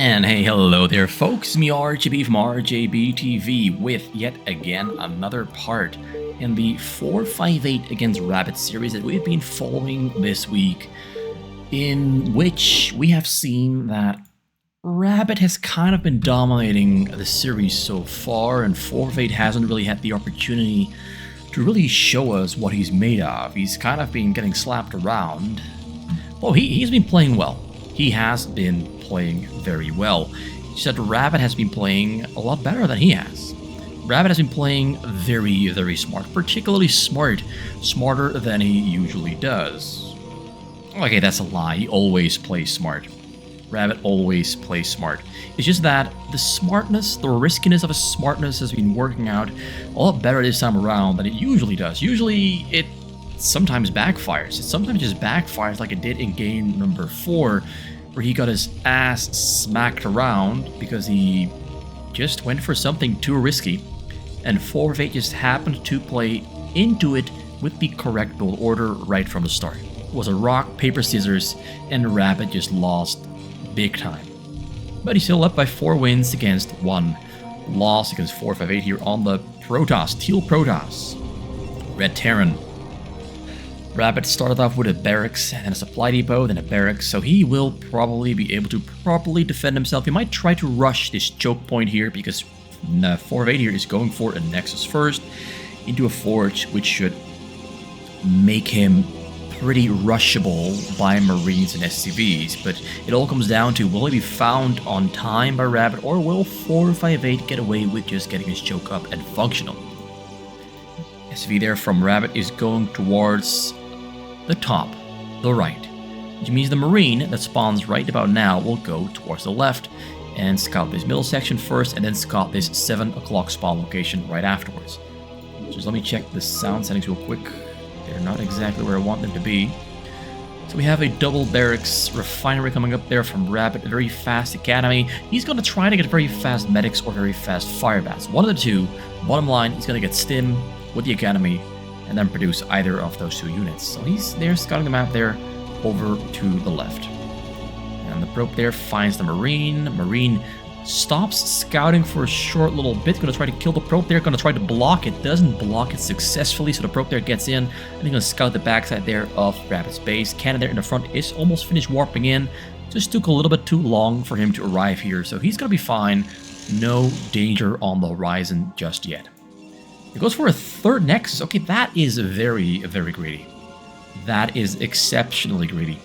And hey, hello there folks, me RGB from RJBTV with yet again another part in the 458 against Rabbit series that we've been following this week, in which we have seen that Rabbit has kind of been dominating the series so far, and 458 hasn't really had the opportunity to really show us what he's made of. He's kind of been getting slapped around. Well, he's been playing well. He has been playing very well. He said Rabbit has been playing a lot better than he has. Rabbit has been playing very, very smart. Particularly smart. Smarter than he usually does. Okay, that's a lie. He always plays smart. Rabbit always plays smart. It's just that the smartness, the riskiness of his smartness has been working out a lot better this time around than it usually does. Usually it sometimes backfires. It sometimes just backfires like it did in game number 4, where he got his ass smacked around because he just went for something too risky, and 458 just happened to play into it with the correct build order right from the start. It was a rock, paper, scissors, and Rabbit just lost big time. But he's still up by 4 wins against 1 loss against 458 here on the Protoss, Teal Protoss. Red Terran. Rabbit started off with a barracks and a supply depot, then a barracks, so he will probably be able to properly defend himself. He might try to rush this choke point here because 458 here is going for a Nexus first into a forge, which should make him pretty rushable by Marines and SCVs. But it all comes down to, will he be found on time by Rabbit, or will 458 get away with just getting his choke up and functional? SV there from Rabbit is going towards the top, the right, which means the Marine that spawns right about now will go towards the left and scout this middle section first, and then scout this 7 o'clock spawn location right afterwards. Just let me check the sound settings real quick. They're not exactly where I want them to be. So we have a double barracks refinery coming up there from Rabbit, a very fast academy. He's going to try to get very fast medics or very fast fire bats. One of the two. Bottom line, he's going to get stim with the academy and then produce either of those 2 units. So he's there scouting the map there over to the left. And the probe there finds the Marine. Marine stops scouting for a short little bit. Going to try to kill the probe there. Going to try to block it. Doesn't block it successfully. So the probe there gets in. And he's going to scout the backside there of Rabbit's base. Cannon there in the front is almost finished warping in. Just took a little bit too long for him to arrive here. So he's going to be fine. No danger on the horizon just yet. He goes for a 3rd Nexus. Okay, that is very, very greedy. That is exceptionally greedy.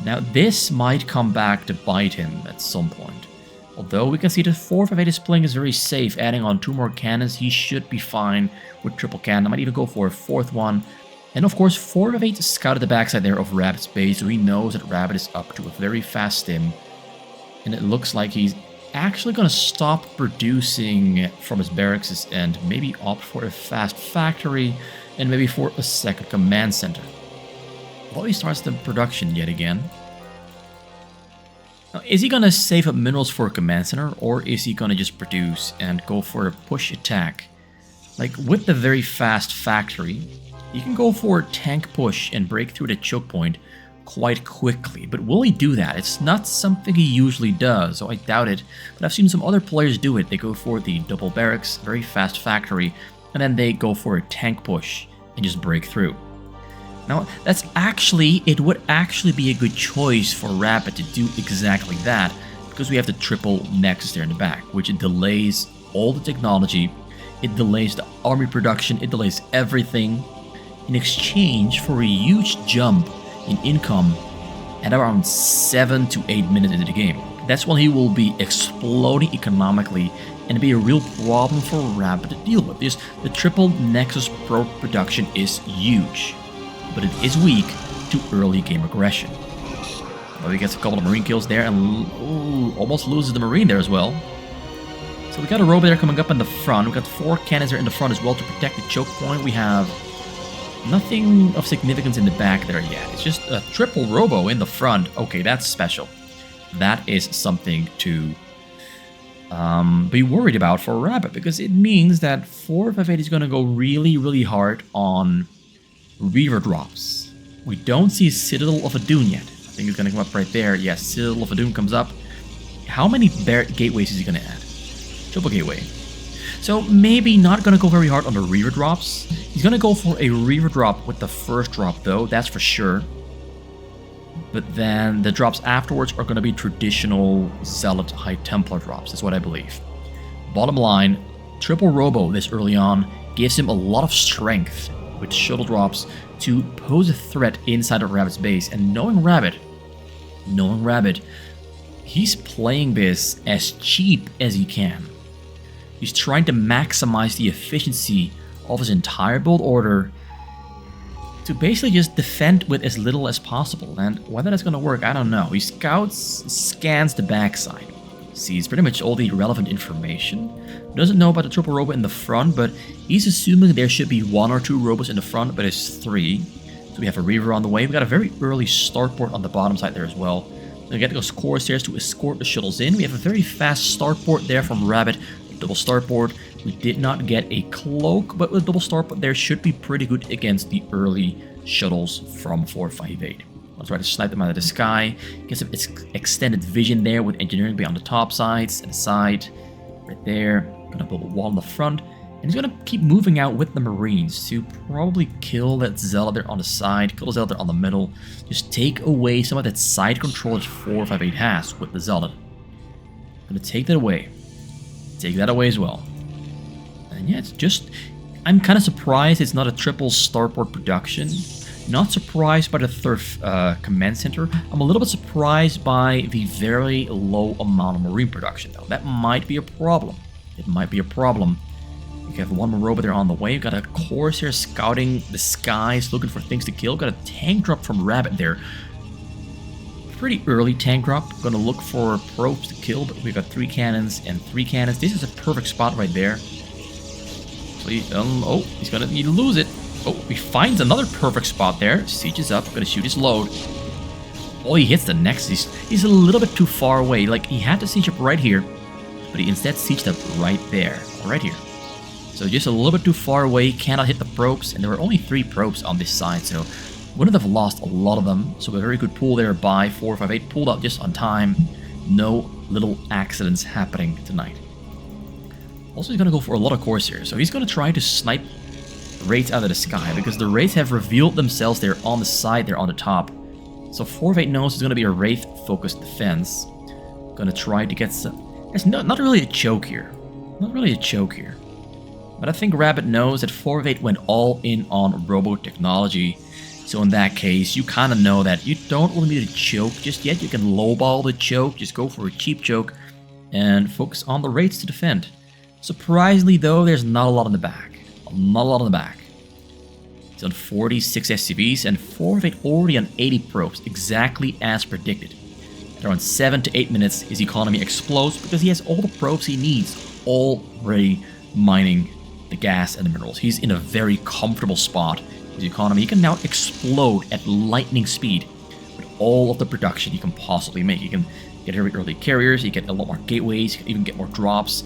Now, this might come back to bite him at some point. Although we can see that 458 is playing is very safe. Adding on 2 more cannons, he should be fine with triple cannon. I might even go for a 4th one. And of course, 458 scouted the backside there of Rabbit's base, so he knows that Rabbit is up to a very fast stim. And it looks like he's actually going to stop producing from his barracks and maybe opt for a fast factory and maybe for a 2nd command center. While he starts the production yet again. Now, is he going to save up minerals for a command center, or is he going to just produce and go for a push attack? Like with the very fast factory, you can go for a tank push and break through the choke point quite quickly, but will he do that? It's not something he usually does, so I doubt it, but I've seen some other players do it. They go for the double barracks, very fast factory, and then they go for a tank push and just break through. Now, it would actually be a good choice for Rabbit to do exactly that, because we have the triple Nexus there in the back, which it delays all the technology, it delays the army production, it delays everything, in exchange for a huge jump in income at around 7 to 8 minutes into the game. That's when he will be exploding economically and be a real problem for Rabbit to deal with. The triple Nexus Pro production is huge, but it is weak to early game aggression. Well, he gets a couple of Marine kills there and almost loses the Marine there as well. So we got a robot there coming up in the front. We got 4 cannons there in the front as well to protect the choke point. We have nothing of significance in the back there yet. It's just a triple robo in the front. Okay, that's special. That is something to be worried about for Rabbit, because it means that 458 is going to go really, really hard on Reaver drops. We don't see Citadel of Adun yet. I think it's going to come up right there. Yes, Citadel of Adun comes up. how many gateways is he going to add? Triple gateway. So maybe not going to go very hard on the reaver drops. He's going to go for a reaver drop with the first drop though, that's for sure. But then the drops afterwards are going to be traditional Zealot High Templar drops, that's what I believe. Bottom line, triple Robo this early on gives him a lot of strength with shuttle drops to pose a threat inside of Rabbit's base. And knowing Rabbit, he's playing this as cheap as he can. He's trying to maximize the efficiency of his entire build order to basically just defend with as little as possible. And whether that's going to work, I don't know. He scans the backside, sees pretty much all the relevant information, doesn't know about the triple robo in the front, but he's assuming there should be 1 or 2 robos in the front, but it's 3. So we have a Reaver on the way. We got a very early starport on the bottom side there as well. So we get those Corsairs to escort the shuttles in. We have a very fast starport there from Rabbit, double starport. We did not get a cloak, but with double starport there should be pretty good against the early shuttles from 458. I'll try to snipe them out of the sky. Get some extended vision there with engineering beyond the top sides and the side. Right there. Gonna build a wall in the front. And he's gonna keep moving out with the Marines to probably kill that Zealot there on the side, kill the Zealot there on the middle. Just take away some of that side control that 458 has with the Zealot. Gonna take that away. Take that away as well. And yeah, it's just... I'm kind of surprised it's not a triple starport production. Not surprised by the third command center. I'm a little bit surprised by the very low amount of Marine production, though. That might be a problem. It might be a problem. We have one more robot there on the way. We've got a Corsair scouting the skies, looking for things to kill. We've got a tank drop from Rabbit there. Pretty early tank drop. Gonna look for probes to kill, but we've got 3 cannons and 3 cannons. This is a perfect spot right there. Please, oh, he's gonna need to lose it. Oh, he finds another perfect spot there. Siege is up. Gonna shoot his load. Oh, he hits the Nexus. He's a little bit too far away. Like, he had to siege up right here, but he instead sieged up right there, right here. So just a little bit too far away. Cannot hit the probes, and there were only 3 probes on this side, so wouldn't have lost a lot of them. So a very good pull there by 458. Pulled out just on time. No little accidents happening tonight. Also, he's going to go for a lot of Corsairs. So he's going to try to snipe Wraiths out of the sky, because the Wraiths have revealed themselves there on the side, there on the top. So 458 knows it's going to be a Wraith-focused defense. Going to try to get some... There's not really a choke here. Not really a choke here. But I think Rabbit knows that 458 went all in on Robo technology. So in that case, you kind of know that you don't really need a choke just yet. You can lowball the choke, just go for a cheap choke, and focus on the Wraiths to defend. Surprisingly though, there's not a lot in the back. Not a lot in the back. He's on 46 SCVs and 458 already on 80 probes, exactly as predicted. At around 7 to 8 minutes, his economy explodes because he has all the probes he needs already mining the gas and the minerals. He's in a very comfortable spot. His economy, he can now explode at lightning speed with all of the production he can possibly make. He can get very early carriers, he can get a lot more gateways, he can even get more drops.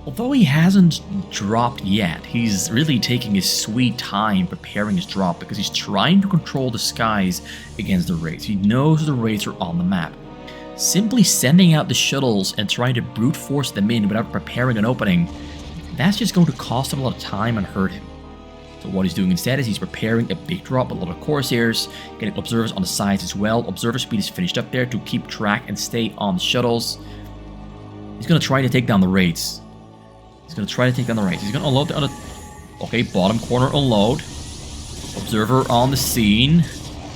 Although he hasn't dropped yet, he's really taking his sweet time preparing his drop because he's trying to control the skies against the Wraiths. He knows the Wraiths are on the map. Simply sending out the shuttles and trying to brute force them in without preparing an opening, that's just going to cost him a lot of time and hurt him. So what he's doing instead is he's preparing a big drop, a lot of Corsairs, getting observers on the sides as well. Observer speed is finished up there to keep track and stay on the shuttles. He's going to try to take down the Wraiths. He's going to try to take down the Wraiths. He's going to unload the other... Okay, bottom corner unload. Observer on the scene.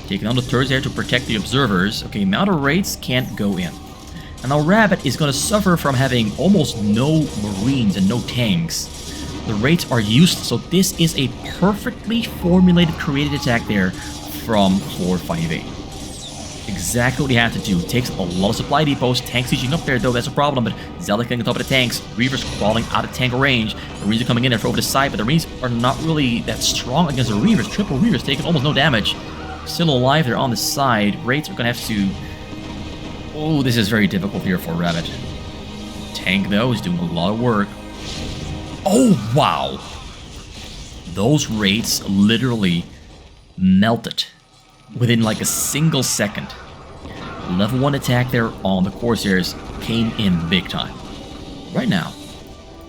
Taking on the turrets there to protect the observers. Okay, now the Wraiths can't go in. And now Rabbit is going to suffer from having almost no Marines and no tanks. The Wraiths are useless, so this is a perfectly formulated, created attack there from 458. Exactly what he had to do. Takes a lot of supply depots. Tanks sieging up there, though, that's a problem, but Zealot getting on top of the tanks. Reavers crawling out of tank range. The Marines are coming in there for over the side, but the Marines are not really that strong against the Reavers. Triple Reavers taking almost no damage. Still alive there on the side. Wraiths are going to have to... Oh, this is very difficult here for Rabbit. Tank, though, is doing a lot of work. Oh, wow! Those Wraiths literally melted within like a single second. Level 1 attack there on the Corsairs came in big time. Right now,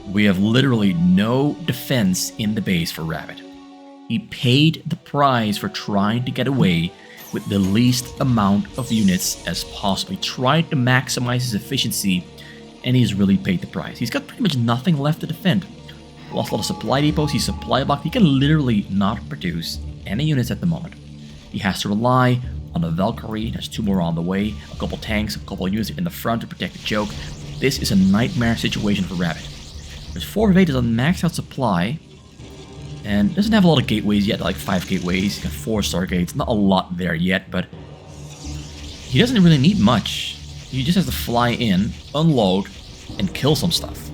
we have literally no defense in the base for Rabbit. He paid the price for trying to get away with the least amount of units as possible. He tried to maximize his efficiency, and he's really paid the price. He's got pretty much nothing left to defend. Lost a lot of supply depots, he's supply blocked. He can literally not produce any units at the moment. He has to rely on a Valkyrie. There's 2 more on the way, a couple tanks, a couple units in the front to protect the choke. This is a nightmare situation for Rabbit. There's 4 of 8 is a maxed out supply, and doesn't have a lot of gateways yet, like 5 gateways, he's got 4 stargates, not a lot there yet, but he doesn't really need much. He just has to fly in, unload, and kill some stuff.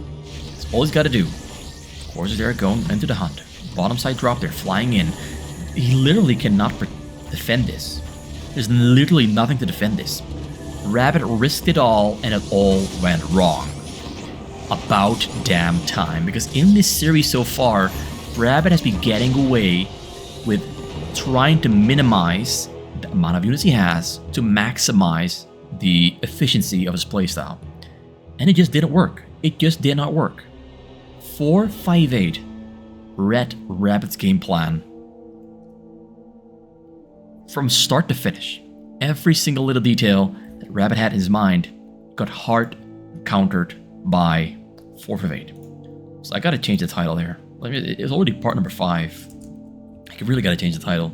That's all he's got to do. Of course, they're going into the hunt. Bottom side drop, they're flying in. He literally cannot defend this. There's literally nothing to defend this. Rabbit risked it all, and it all went wrong. About damn time, because in this series so far, Rabbit has been getting away with trying to minimize the amount of units he has to maximize the efficiency of his playstyle. And it just didn't work. It just did not work. 458 read Rabbit's game plan from start to finish. Every single little detail that Rabbit had in his mind got hard countered by 458. So I gotta change the title there. It's already part number 5. I really gotta change the title.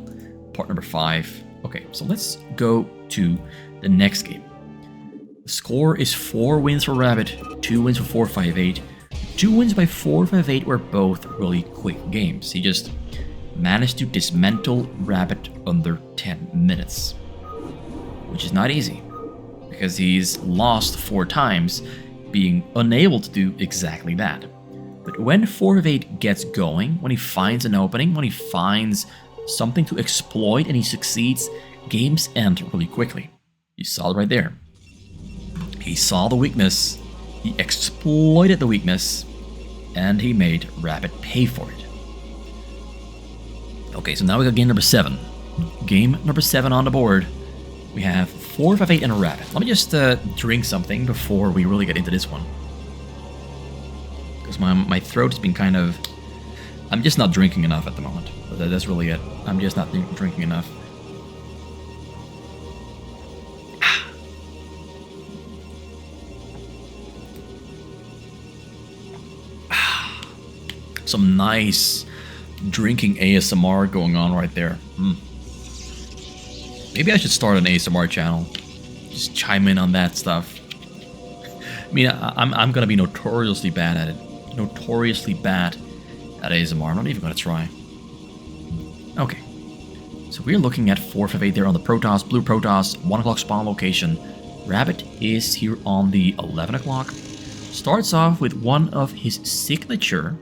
Part number 5. Okay, so let's go to the next game. The score is 4 wins for Rabbit, 2 wins for 458. 2 wins by 458 were both really quick games. He just managed to dismantle Rabbit under 10 minutes. Which is not easy, because he's lost 4 times, being unable to do exactly that. But when 4 of 8 gets going, when he finds an opening, when he finds something to exploit and he succeeds, games end really quickly. You saw it right there. He saw the weakness, he exploited the weakness, and he made Rabbit pay for it. Okay, so now we got game number 7. Game number 7 on the board. We have 4, 5, 8, and a Rabbit. Let me just drink something before we really get into this one. Because my throat has been kind of... I'm just not drinking enough at the moment. That's really it. I'm just not drinking enough. Some nice drinking ASMR going on right there. Maybe I should start an ASMR channel. Just chime in on that stuff. I mean, I'm gonna be notoriously bad at it. Notoriously bad at ASMR. I'm not even gonna try. Okay. So we're looking at 458 there on the Protoss, Blue Protoss, 1 o'clock spawn location. Rabbit is here on the 11 o'clock. Starts off with one of his signature,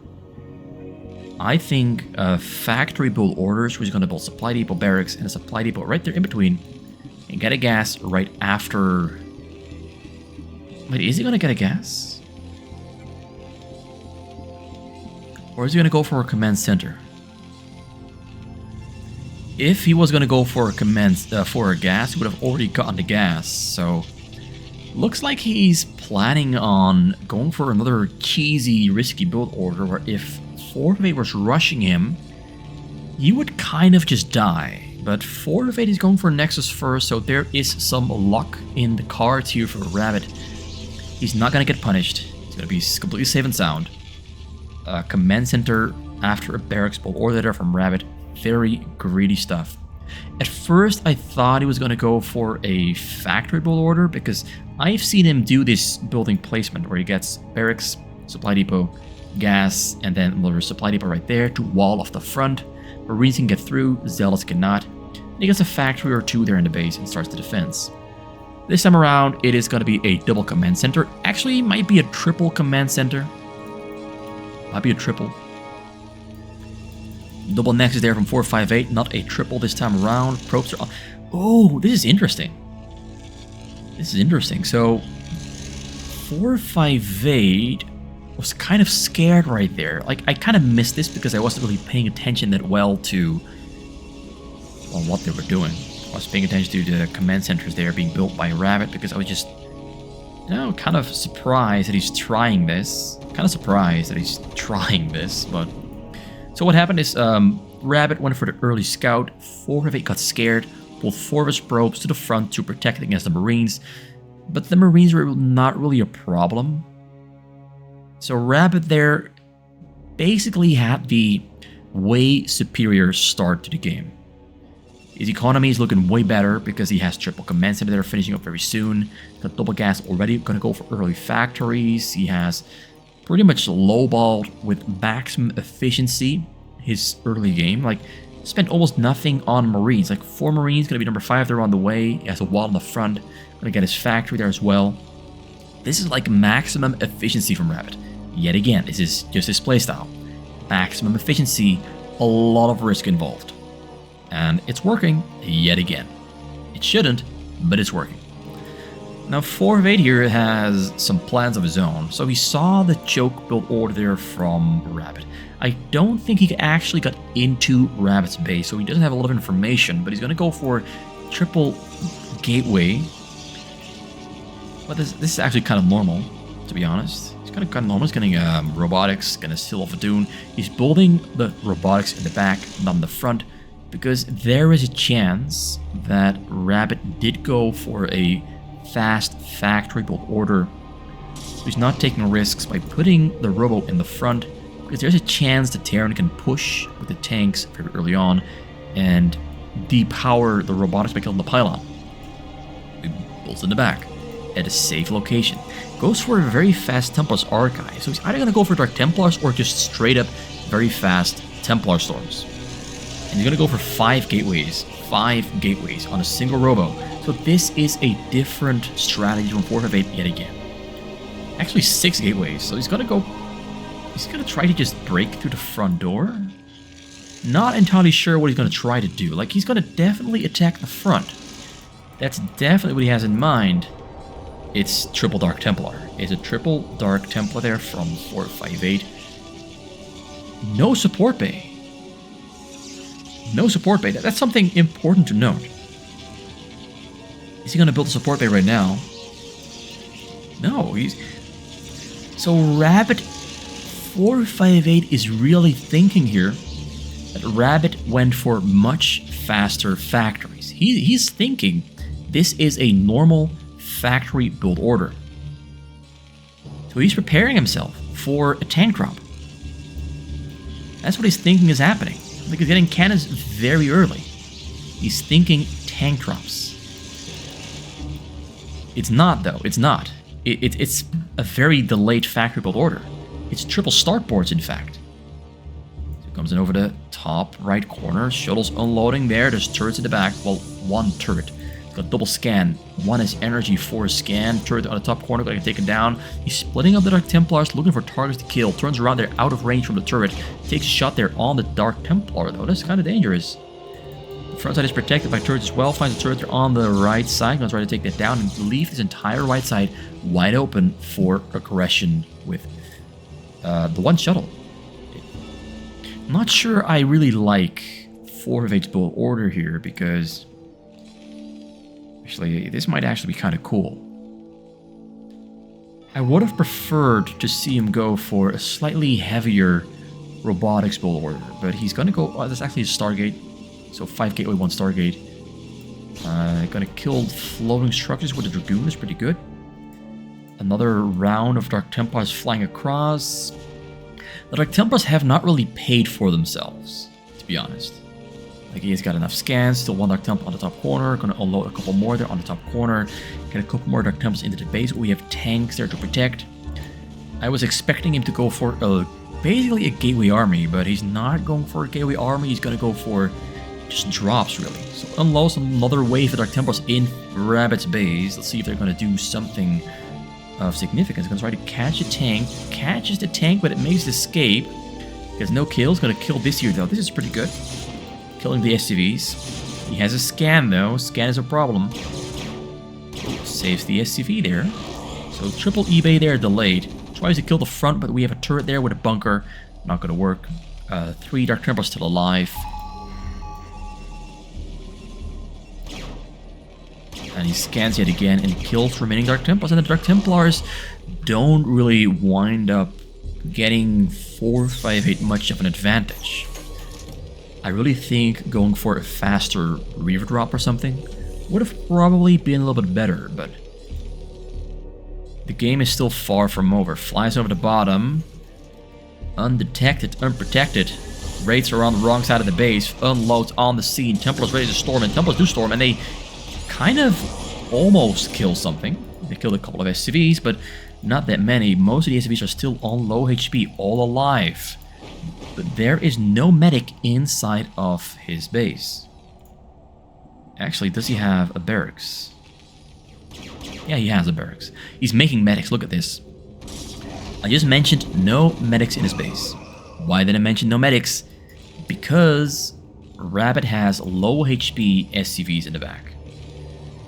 I think, factory build orders, where he's going to build supply depot barracks and a supply depot right there in between, and get a gas right after. Wait, is he going to get a gas? Or is he going to go for a command center? If he was going to go for a for a gas, he would have already gotten the gas. So looks like he's planning on going for another cheesy, risky build order, where if 4 was rushing him, he would kind of just die. But 4 is going for Nexus first, so there is some luck in the cards here for Rabbit. He's not going to get punished. He's going to be completely safe and sound. Command center after a barracks build order there from Rabbit. Very greedy stuff. At first, I thought he was going to go for a factory build order, because I've seen him do this building placement where he gets barracks, supply depot, gas, and then another supply depot right there to wall off the front. Marines can get through, Zealots cannot. And he gets a factory or 2 there in the base and starts the defense. This time around, it is going to be a double command center. Actually, it might be a triple command center. Might be a triple. Double Nexus there from 458, not a triple this time around. Probes are... Oh, this is interesting. This is interesting. So, 458 was kind of scared right there. Like, I kind of missed this because I wasn't really paying attention that well to what they were doing. I was paying attention to the command centers there being built by Rabbit because I was just, kind of surprised that he's trying this. Kind of surprised that he's trying this, but... So what happened is, Rabbit went for the early scout, 4 of 8 got scared, pulled 4 of his probes to the front to protect against the Marines, but the Marines were not really a problem. So Rabbit there basically had the way superior start to the game. His economy is looking way better because he has triple command center there finishing up very soon. Got double gas already, gonna go for early factories. He has pretty much lowballed with maximum efficiency his early game. Like, spent almost nothing on Marines. Like, 4 Marines, gonna be number 5 there on the way. He has a wall in the front, gonna get his factory there as well. This is like maximum efficiency from Rabbit. Yet again, this is just his playstyle. Maximum efficiency, a lot of risk involved. And it's working yet again. It shouldn't, but it's working. Now 4 of 8 here has some plans of his own, so he saw the choke build order there from Rabbit. I don't think he actually got into Rabbit's base, so he doesn't have a lot of information, but he's going to go for triple gateway. But this is actually kind of normal, to be honest. It's kind of normal. He's getting robotics, gonna seal off a dune. He's building the robotics in the back, not in the front, because there is a chance that Rabbit did go for a fast factory build order. So he's not taking risks by putting the robo in the front, because there's a chance the Terran can push with the tanks very early on and depower the robotics by killing the pylon. He builds in the back at a safe location. Goes for a very fast Templars archive. So he's either going to go for Dark Templars or just straight up very fast Templar storms. And he's going to go for 5 gateways. 5 gateways on a single robo. So this is a different strategy from 4 of 8 yet again. Actually 6 gateways. So he's going to go... He's going to try to just break through the front door. Not entirely sure what he's going to try to do. Like, he's going to definitely attack the front. That's definitely what he has in mind. It's triple Dark Templar. It's a triple Dark Templar there from 458. No support bay. No support bay. That's something important to note. Is he going to build a support bay right now? No, he's... So Rabbit 458 is really thinking here that Rabbit went for much faster factories. He's thinking this is a normal factory build order. So he's preparing himself for a tank drop. That's what he's thinking is happening. Like, he's getting cannons very early. He's thinking tank drops. It's not, though. It's not. It's a very delayed factory build order. It's triple start boards, in fact. So it comes in over the top right corner. Shuttle's unloading there. There's turrets in the back. Well, 1 turret. Got double scan. 1 is energy, 4 is scan. Turret on the top corner, gonna take it down. He's splitting up the Dark Templars, looking for targets to kill. Turns around, they're out of range from the turret. Takes a shot there on the Dark Templar, though. That's kind of dangerous. The front side is protected by turrets as well. Finds a turret there on the right side. Gonna try to take that down and leave this entire right side wide open for aggression with the 1 shuttle. I'm not sure I really like 4 of 8's build order here, because... Actually, this might actually be kind of cool. I would have preferred to see him go for a slightly heavier robotics build order, but he's going to go... Oh, that's actually a Stargate. So 5 gateway, 1 Stargate. Going to kill floating structures with the Dragoon is pretty good. Another round of Dark Templars flying across. The Dark Templars have not really paid for themselves, to be honest. Like, he's got enough scans, still 1 Dark Templar on the top corner, gonna unload a couple more there on the top corner, get a couple more Dark Templars into the base. We have tanks there to protect. I was expecting him to go for basically a gateway army, but he's not going for a gateway army, he's gonna go for just drops, really. So unloads another wave of Dark Templars in Rabbit's base. Let's see if they're gonna do something of significance. Gonna try to catch a tank, catches the tank, but it makes the escape. Gets no kills, gonna kill this here though. This is pretty good. Killing the SCVs. He has a scan though. Scan is a problem. Saves the SCV there. So triple eBay there delayed. Tries to kill the front, but we have a turret there with a bunker. Not gonna work. 3 Dark Templars still alive. And he scans yet again and kills remaining Dark Templars. And the Dark Templars don't really wind up getting 458 much of an advantage. I really think going for a faster Reaver drop or something would have probably been a little bit better, but the game is still far from over. Flies over the bottom, undetected, unprotected. Raids are on the wrong side of the base, unloads on the scene. Templars ready to storm, and Templars do storm, and they kind of almost kill something. They killed a couple of SCVs, but not that many. Most of the SCVs are still on low HP, all alive. But there is no medic inside of his base. Actually, does he have a barracks? Yeah, he has a barracks. He's making medics, look at this. I just mentioned no medics in his base. Why did I mention no medics? Because Rabbit has low HP SCVs in the back.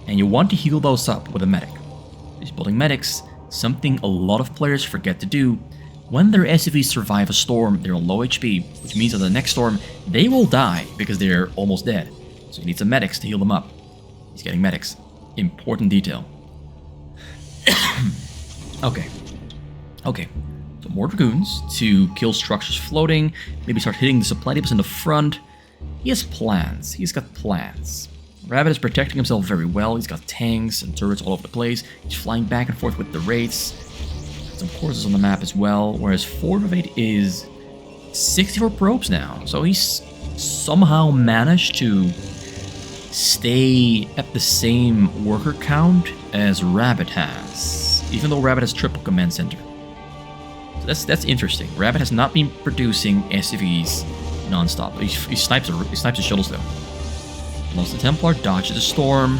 And you want to heal those up with a medic. He's building medics, something a lot of players forget to do. When their SCVs survive a storm, they're on low HP, which means that the next storm, they will die because they're almost dead. So you need some medics to heal them up. He's getting medics. Important detail. Okay. So more Dragoons to kill structures floating, maybe start hitting the supply depots in the front. He has plans. He's got plans. Rabbit is protecting himself very well. He's got tanks and turrets all over the place. He's flying back and forth with the raids. Some courses on the map as well, whereas 4 of 8 is 64 probes now. So he's somehow managed to stay at the same worker count as Rabbit has, even though Rabbit has triple command center. So that's interesting. Rabbit has not been producing SCVs non-stop. He snipes the shuttles though. Lost the Templar, dodges the storm.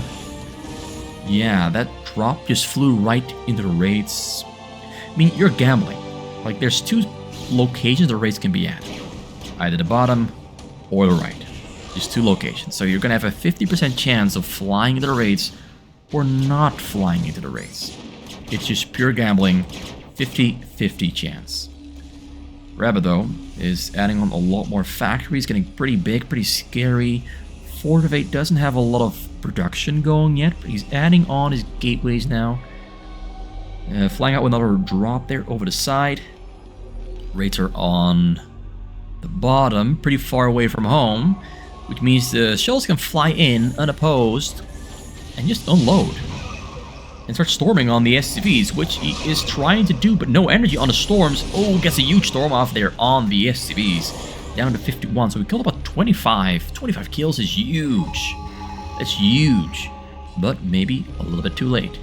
Yeah, that drop just flew right into the raids. I mean, you're gambling. Like, there's two locations the raids can be at. Either the bottom or the right. Just two locations. So you're going to have a 50% chance of flying into the raids or not flying into the raids. It's just pure gambling. 50-50 chance. Rabbit, though, is adding on a lot more factories, getting pretty big, pretty scary. 4 of 8 doesn't have a lot of production going yet, but he's adding on his gateways now. Flying out with another drop there over the side. Raids are on the bottom, pretty far away from home, which means the shells can fly in unopposed and just unload and start storming on the SCVs, which he is trying to do, but no energy on the storms. Oh, gets a huge storm off there on the SCVs, down to 51. So we killed about 25. 25 kills is huge. That's huge, but maybe a little bit too late.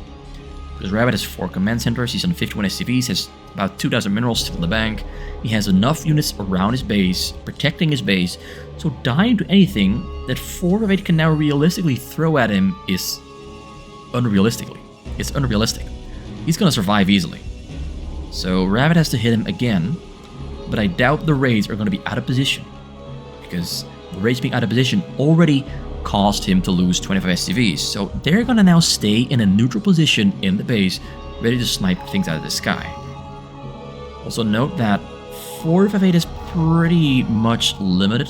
Because Rabbit has 4 command centers, he's on 51 SCVs, has about 2,000 minerals still in the bank. He has enough units around his base, protecting his base, so dying to anything that 4 of 8 can now realistically throw at him is unrealistic. He's gonna survive easily. So Rabbit has to hit him again, but I doubt the raids are gonna be out of position, because the raids being out of position already caused him to lose 25 SCVs, so they're gonna now stay in a neutral position in the base, ready to snipe things out of the sky. Also note that 4 of 8 is pretty much limited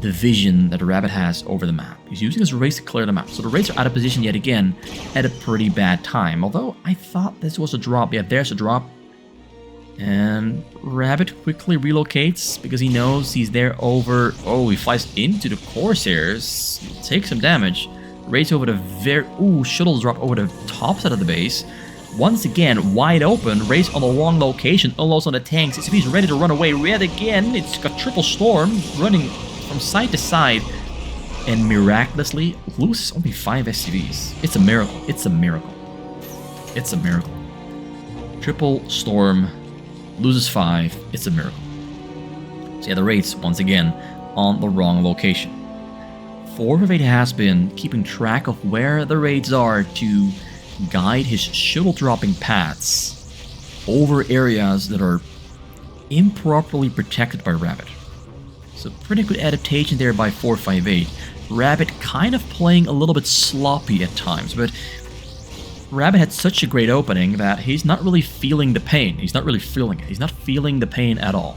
the vision that the Rabbit has over the map. He's using his raids to clear the map, so the raids are out of position yet again at a pretty bad time, although I thought this was a drop. Yeah, there's a drop. And Rabbit quickly relocates because he knows he's there over... Oh, he flies into the Corsairs. Takes some damage. Raids over the very... Ooh, shuttles drop over the top side of the base. Once again, wide open. Raids on the wrong location. Unloads on the tanks. He's ready to run away. Yet again, it's got triple storm running from side to side. And miraculously loses only 5 SCVs. It's a miracle. It's a miracle. It's a miracle. Triple storm... loses 5, it's a miracle. So yeah, the raids, once again, on the wrong location. 4 of 8 has been keeping track of where the raids are to guide his shuttle dropping paths over areas that are improperly protected by Rabbit. So pretty good adaptation there by 458. Rabbit kind of playing a little bit sloppy at times, but Rabbit had such a great opening that he's not really feeling the pain. He's not really feeling it. He's not feeling the pain at all.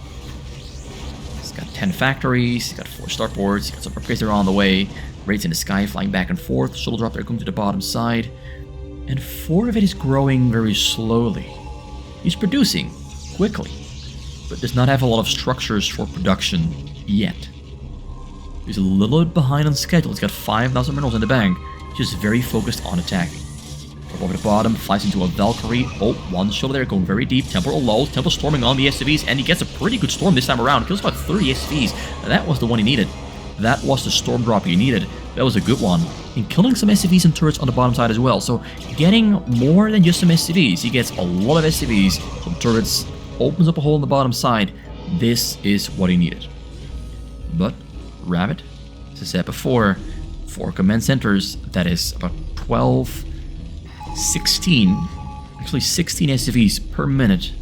He's got 10 factories, he's got 4 starports, he's got some upgrades that are on the way, raids in the sky flying back and forth, shuttle drop there going to the bottom side, and 4 of it is growing very slowly. He's producing quickly, but does not have a lot of structures for production yet. He's a little bit behind on schedule. He's got 5,000 minerals in the bank, just very focused on attacking. Over the bottom, flies into a Valkyrie. Oh, one shuttle there going very deep. Temporal low, temporal storming on the SCVs, and he gets a pretty good storm this time around. Kills about 30 SCVs. That was the one he needed. That was the storm drop he needed. That was a good one. And killing some SCVs and turrets on the bottom side as well. So getting more than just some SCVs. He gets a lot of SCVs, some turrets, opens up a hole on the bottom side. This is what he needed. But Rabbit, as I said before, 4 command centers, that is about 12, 16, actually 16 SCVs per minute.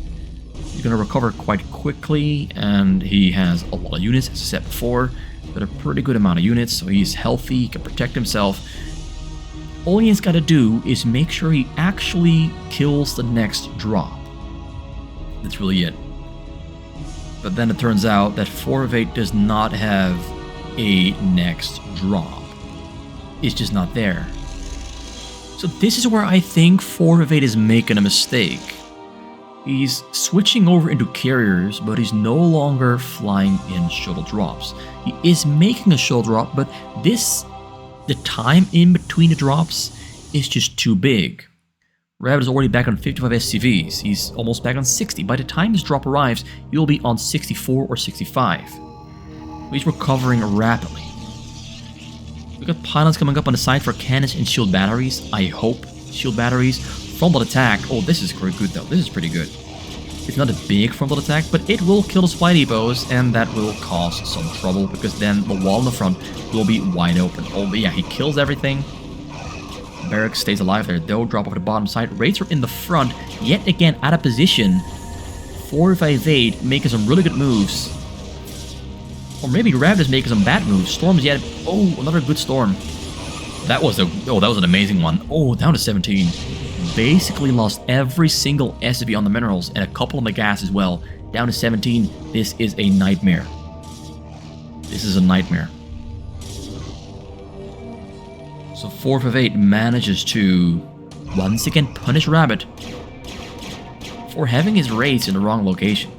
He's going to recover quite quickly, and he has a lot of units, as I said before, but a pretty good amount of units, so he's healthy, he can protect himself. All he has got to do is make sure he actually kills the next drop. That's really it. But then it turns out that 4 of 8 does not have a next drop. It's just not there. So this is where I think 4 of 8 is making a mistake. He's switching over into carriers, but he's no longer flying in shuttle drops. He is making a shuttle drop, but the time in between the drops is just too big. Rabbit is already back on 55 SCVs. He's almost back on 60. By the time this drop arrives, he'll be on 64 or 65. He's recovering rapidly. We've got pylons coming up on the side for cannons and shield batteries. I hope shield batteries. Frontal attack. Oh, this is very good though. This is pretty good. It's not a big frontal attack, but it will kill the supply depots, and that will cause some trouble because then the wall in the front will be wide open. Oh, yeah, he kills everything. Barracks stays alive there though. Drop off the bottom side. Raids are in the front, yet again out of position. 458 making some really good moves. Or maybe Rabbit is making some bad moves. Storm's yet. Oh, another good storm. That was an amazing one. Oh, down to 17. Basically lost every single SCV on the minerals and a couple on the gas as well. Down to 17. This is a nightmare. This is a nightmare. So 4 of 8 manages to once again punish Rabbit for having his raids in the wrong location.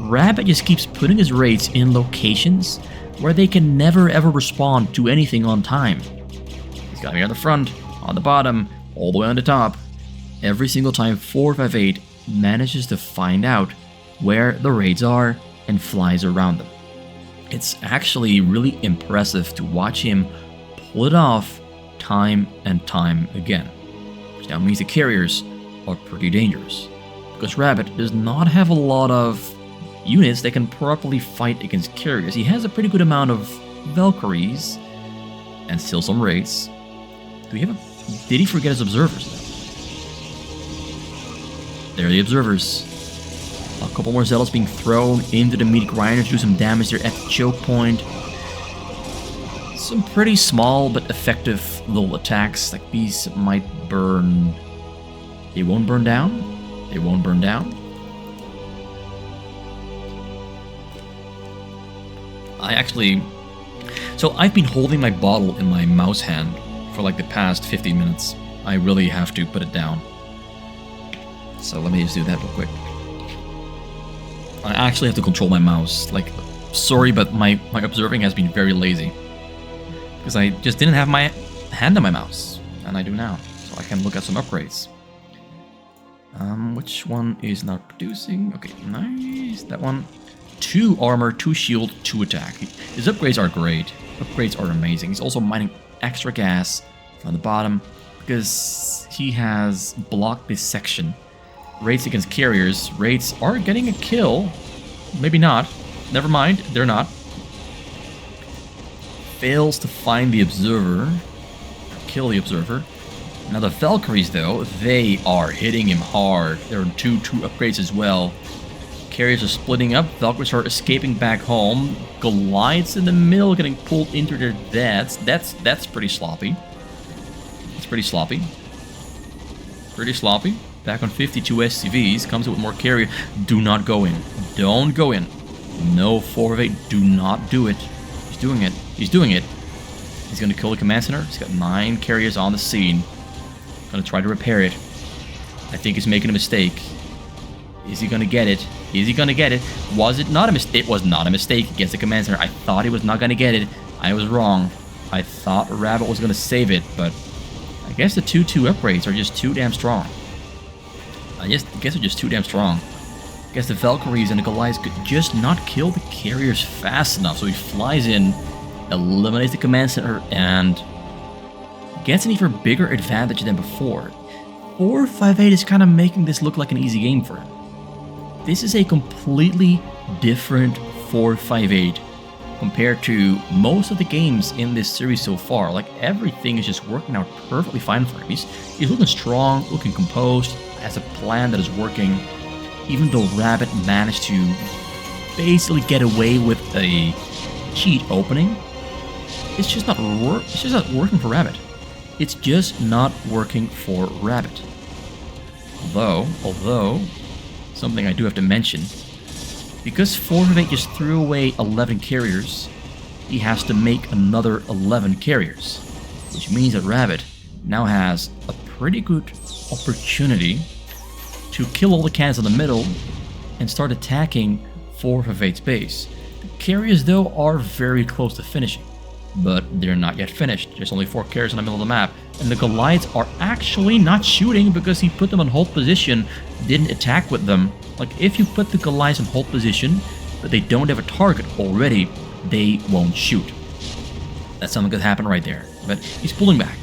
Rabbit just keeps putting his raids in locations where they can never ever respond to anything on time. He's got me on the front, on the bottom, all the way on the top. Every single time 458 manages to find out where the raids are and flies around them. It's actually really impressive to watch him pull it off time and time again. Which now means the carriers are pretty dangerous, because Rabbit does not have a lot of units that can properly fight against carriers. He has a pretty good amount of Valkyries and still some raids. Did he forget his observers? There are the observers. A couple more zealots being thrown into the meat grinders to do some damage there at the choke point. Some pretty small but effective little attacks. Like these might burn. They won't burn down. They won't burn down. So I've been holding my bottle in my mouse hand for like the past 15 minutes. I really have to put it down. So let me just do that real quick. I actually have to control my mouse. Like, sorry, but my observing has been very lazy. Because I just didn't have my hand on my mouse. And I do now. So I can look at some upgrades. Which one is not producing? Okay, nice. That one. 2 armor, 2 shield, 2 attack. His upgrades are great. Upgrades are amazing. He's also mining extra gas on the bottom because he has blocked this section. Raids against carriers. Raids are getting a kill. Maybe not. Never mind. They're not. Fails to find the observer. Kill the observer. Now the Valkyries, though, they are hitting him hard. There are 2 upgrades as well. Carriers are splitting up. Valkyries are escaping back home. Goliaths in the middle getting pulled into their deaths. That's pretty sloppy. It's pretty sloppy. Pretty sloppy. Back on 52 SCVs. Comes with more carrier. Do not go in. Don't go in. No, 4 of 8, do not do it. He's doing it. He's doing it. He's gonna kill the command center. He's got 9 carriers on the scene. Gonna try to repair it. I think he's making a mistake. Is he gonna get it? Is he gonna get it? Was it not a mistake? It was not a mistake against the command center. I thought he was not gonna get it. I was wrong. I thought Rabbit was gonna save it, but I guess the 2-2 upgrades are just too damn strong. I guess they're just too damn strong. I guess the Valkyries and the Goliaths could just not kill the carriers fast enough. So he flies in, eliminates the command center, and gets an even bigger advantage than before. 4-5-8 is kind of making this look like an easy game for him. This is a completely different 4-5-8 compared to most of the games in this series so far. Like, everything is just working out perfectly fine for him. He's looking strong, looking composed, has a plan that is working. Even though Rabbit managed to basically get away with a cheat opening, it's just not working for Rabbit. It's just not working for Rabbit. Although, something I do have to mention, because 4-8 just threw away 11 carriers, he has to make another 11 carriers, which means that Rabbit now has a pretty good opportunity to kill all the cannons in the middle and start attacking 4-8's base. The carriers, though, are very close to finishing, but they're not yet finished. There's only 4 carriers in the middle of the map, and the Goliaths are actually not shooting because he put them on hold position, didn't attack with them. Like, if you put the Goliaths in hold position, but they don't have a target already, they won't shoot. That's something that happened right there. But he's pulling back,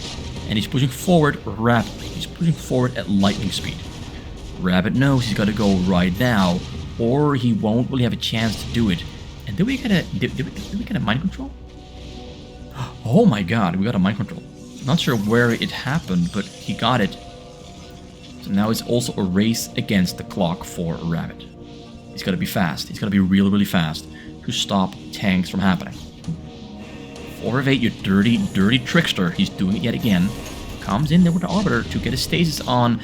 and he's pushing forward rapidly. He's pushing forward at lightning speed. Rabbit knows he's got to go right now, or he won't really have a chance to do it. And did we get a mind control? Oh my god, we got a mind control. Not sure where it happened, but he got it. So now it's also a race against the clock for Rabbit. He's got to be fast. He's got to be really, really fast to stop tanks from happening. 4-8, you dirty, dirty trickster. He's doing it yet again. Comes in there with the Arbiter to get a stasis on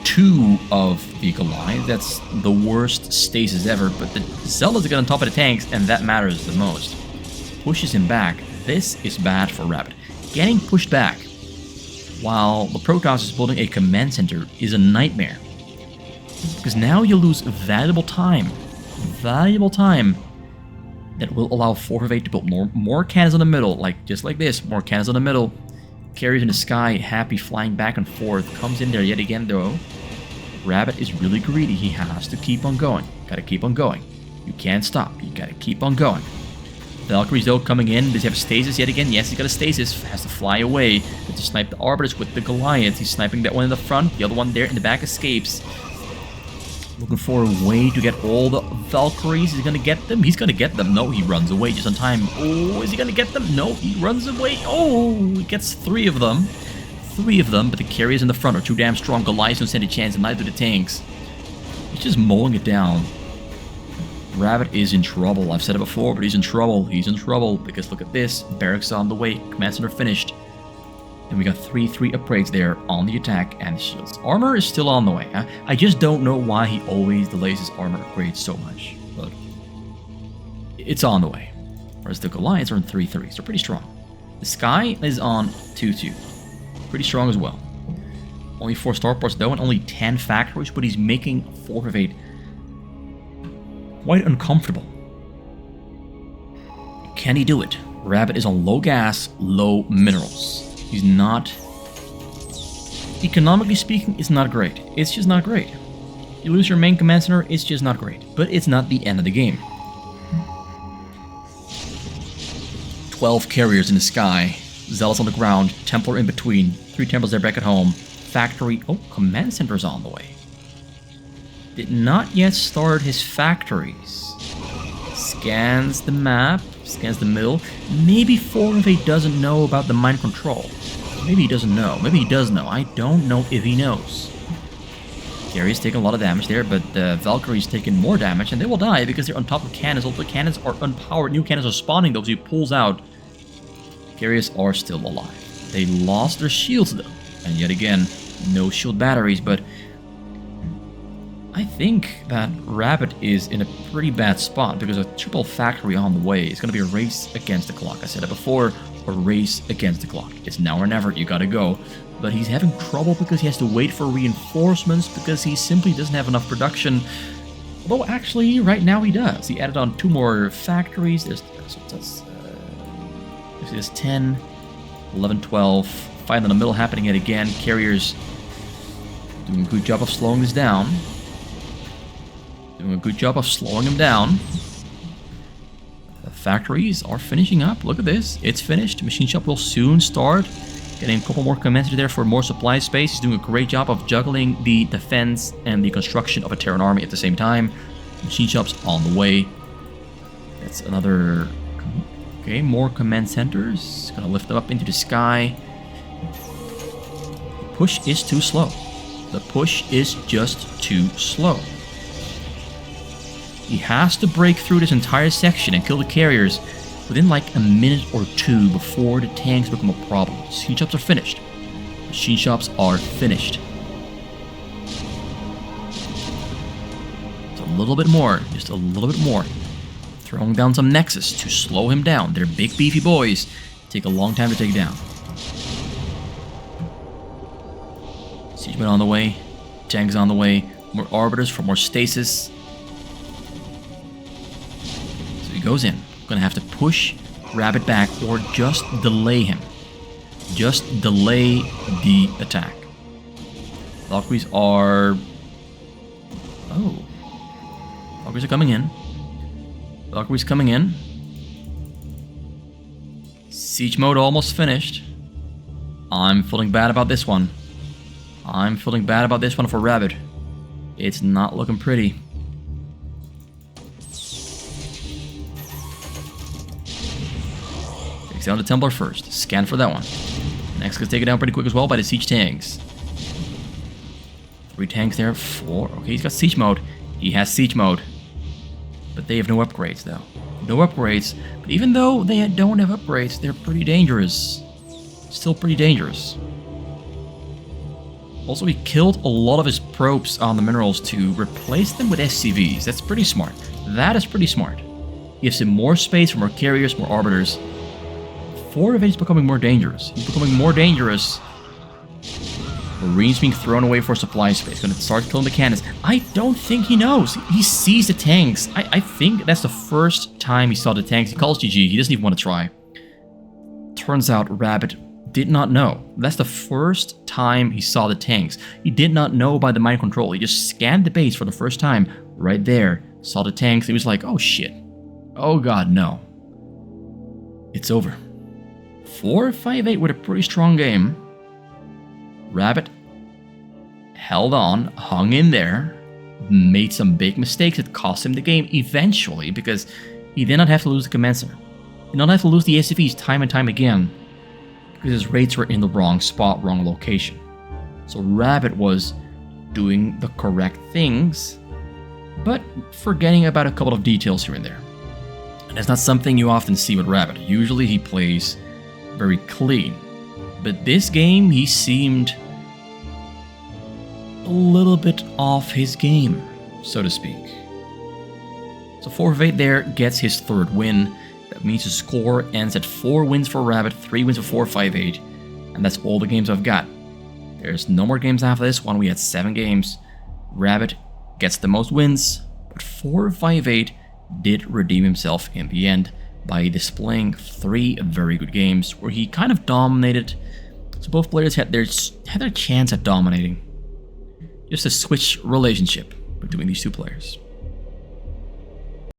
2 of the Goliath. That's the worst stasis ever, but the Zealots get on top of the tanks, and that matters the most. Pushes him back. This is bad for Rabbit. Getting pushed back while the Protoss is building a command center is a nightmare. Because now you lose valuable time. Valuable time that will allow 4-8 to build more cannons in the middle, like just like this, more cannons in the middle. Carriers in the sky, happy, flying back and forth. Comes in there yet again, though. Rabbit is really greedy. He has to keep on going. Gotta keep on going. You can't stop. You gotta keep on going. Valkyries, though, coming in. Does he have a stasis yet again? Yes, he's got a stasis. Has to fly away. Has to snipe the Arbiters with the Goliaths. He's sniping that one in the front. The other one there in the back escapes. Looking for a way to get all the Valkyries. He's gonna get them. He's gonna get them. No, he runs away just on time. Oh, is he gonna get them? No, he runs away. Oh, he gets 3 of them. 3 of them, but the carriers in the front are too damn strong. Goliaths don't stand a chance, and neither do the tanks. He's just mowing it down. Rabbit is in trouble. I've said it before, but he's in trouble. He's in trouble because look at this. Barracks on the way. Command center finished. And we got 3-3 upgrades there on the attack and the shields. Armor is still on the way. I just don't know why he always delays his armor upgrades so much. But it's on the way. Whereas the Goliaths are in 3-3. So they're pretty strong. The Sky is on 2-2. Pretty strong as well. Only 4 starports though, and only 10 factories, but he's making 4-8 quite uncomfortable. Can he do it? Rabbit is on low gas, low minerals. He's not... Economically speaking, it's not great. It's just not great. You lose your main command center, it's just not great. But it's not the end of the game. 12 carriers in the sky. Zealots on the ground. Templar in between. 3 Templars there back at home. Factory... Oh, command center's on the way. Did not yet start his factories. Scans the map. Scans the middle. Maybe 4-8 doesn't know about the mind control. Maybe he doesn't know. Maybe he does know. I don't know if he knows. Gary's taking a lot of damage there, but the Valkyrie's taking more damage, and they will die because they're on top of cannons. All the cannons are unpowered. New cannons are spawning, though, so he pulls out. Gary's are still alive. They lost their shields, though. And yet again, no shield batteries, but I think that Rabbit is in a pretty bad spot because a triple factory on the way is going to be a race against the clock. I said it before, a race against the clock. It's now or never, you gotta go. But he's having trouble because he has to wait for reinforcements because he simply doesn't have enough production. Although actually, right now he does. He added on 2 more factories. There's 10, 11, 12. Fight in the middle happening yet again. Carriers doing a good job of slowing this down. Doing a good job of slowing him down. The factories are finishing up. Look at this. It's finished. Machine shop will soon start. Getting a couple more commencers there for more supply space. He's doing a great job of juggling the defense and the construction of a Terran army at the same time. Machine shops on the way. That's another... Okay, more command centers. Gonna lift them up into the sky. The push is too slow. The push is just too slow. He has to break through this entire section and kill the carriers within like a minute or 2 before the tanks become a problem. Machine shops are finished. Machine shops are finished. Just a little bit more. Just a little bit more. Throwing down some Nexus to slow him down. They're big beefy boys. Take a long time to take down. Siegemen on the way. Tanks on the way. More Arbiters for more stasis. So he goes in. Gonna have to push Rabbit back or just delay him. Just delay the attack. Valkyries are... Oh. Valkyries are coming in. Valkyries coming in. Siege mode almost finished. I'm feeling bad about this one. I'm feeling bad about this one for Rabbit. It's not looking pretty. Takes down the Templar first. Scan for that one. Next gets taken down pretty quick as well by the siege tanks. 3 tanks there. 4. Okay, he's got siege mode. He has siege mode. But they have no upgrades, though. No upgrades. But even though they don't have upgrades, they're pretty dangerous. Still pretty dangerous. Also, he killed a lot of his probes on the minerals to replace them with SCVs. That's pretty smart. That is pretty smart. Gives him more space for more carriers, more arbiters. 4 of it is becoming more dangerous. He's becoming more dangerous. Marines being thrown away for supply space. Gonna start killing the cannons. I don't think he knows. He sees the tanks. I think that's the first time he saw the tanks. He calls GG. He doesn't even want to try. Turns out Rabbit did not know. That's the first time he saw the tanks. He did not know by the mind control. He just scanned the base for the first time. Right there. Saw the tanks. He was like, oh shit. Oh god, no. It's over. 4-5-8 with a pretty strong game. Rabbit held on, hung in there, made some big mistakes that cost him the game eventually because he did not have to lose the command center. He did not have to lose the SCVs time and time again because his rates were in the wrong spot, wrong location. So Rabbit was doing the correct things, but forgetting about a couple of details here and there. And that's not something you often see with Rabbit. Usually he plays very clean. But this game, he seemed a little bit off his game, so to speak. So 4-8 there gets his 3rd win. That means the score ends at 4 wins for Rabbit, 3 wins for 4-5-8. And that's all the games I've got. There's no more games after this one. We had 7 games. Rabbit gets the most wins, but 4-5-8 did redeem himself in the end by displaying 3 very good games where he kind of dominated. So both players had their chance at dominating. Just a switch relationship between these 2 players.